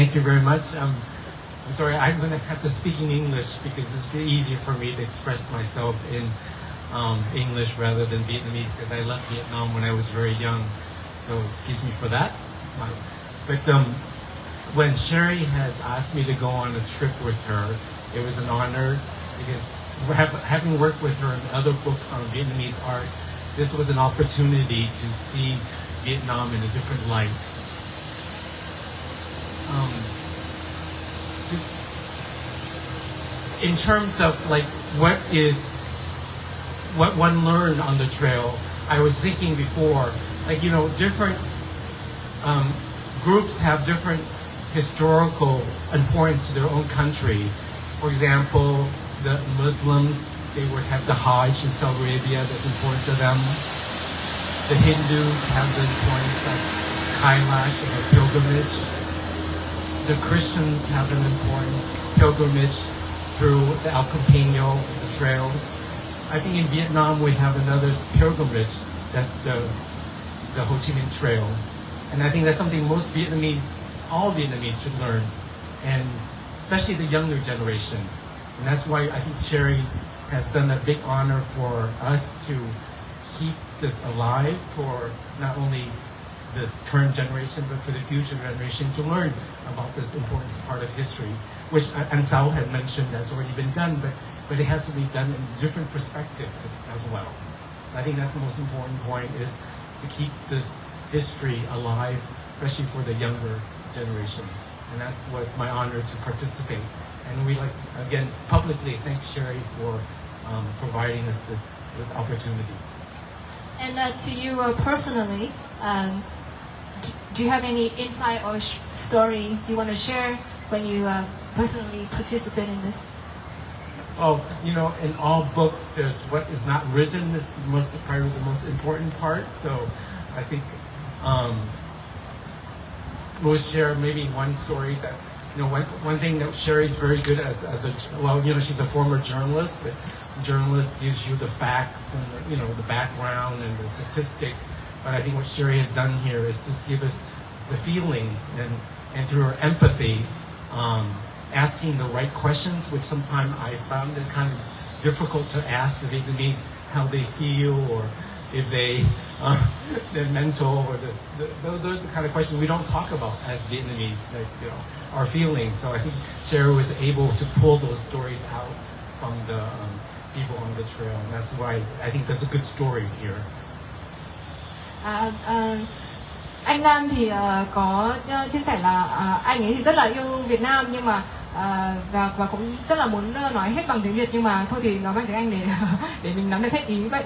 Thank you very much. I'm sorry, I'm going to have to speak in English because it's easier for me to express myself in English rather than Vietnamese because I left Vietnam when I was very young. So excuse me for that. But when Sherry had asked me to go on a trip with her, it was an honor because having worked with her in other books on Vietnamese art, this was an opportunity to see Vietnam in a different light. In terms of like what one learned on the trail, I was thinking before, like, you know, different groups have different historical importance to their own country. For example, the Muslims, they would have the Hajj in Saudi Arabia that's important to them. The Hindus have the importance of Kailash and a pilgrimage. The Christians have an important pilgrimage through the El Camino, the trail. I think in Vietnam we have another pilgrimage, that's the Hồ Chí Minh Trail. And I think that's something most Vietnamese, all Vietnamese should learn, and especially the younger generation. And that's why I think Sherry has done a big honor for us to keep this alive for not only the current generation, but for the future generation to learn about this important part of history, which Ansao had mentioned has already been done, but it has to be done in a different perspective as well. I think that's the most important point, is to keep this history alive, especially for the younger generation. And that was my honor to participate. And we'd like to, again, publicly thank Sherry for providing us this opportunity. And to you personally, do you have any insight or story you want to share when you personally participate in this? Oh, you know, in all books, there's what is not written is probably the most important part. So I think we'll share maybe one story that, you know, one thing that Sherry's very good as a, well, you know, she's a former journalist, but journalist gives you the facts and, you know, the background and the statistics. But I think what Sherry has done here is just give us the feelings and through her empathy, asking the right questions, which sometimes I found it kind of difficult to ask the Vietnamese how they feel, or if they're mental, or those are the kind of questions we don't talk about as Vietnamese, like, you know, our feelings. So I think Sherry was able to pull those stories out from the people on the trail, and that's why I think that's a good story here. Anh Nam thì có chia sẻ là anh ấy thì rất là yêu Việt Nam, nhưng mà và cũng rất là muốn nói hết bằng tiếng Việt, nhưng mà thôi thì nói bằng tiếng Anh để mình nắm được hết ý vậy.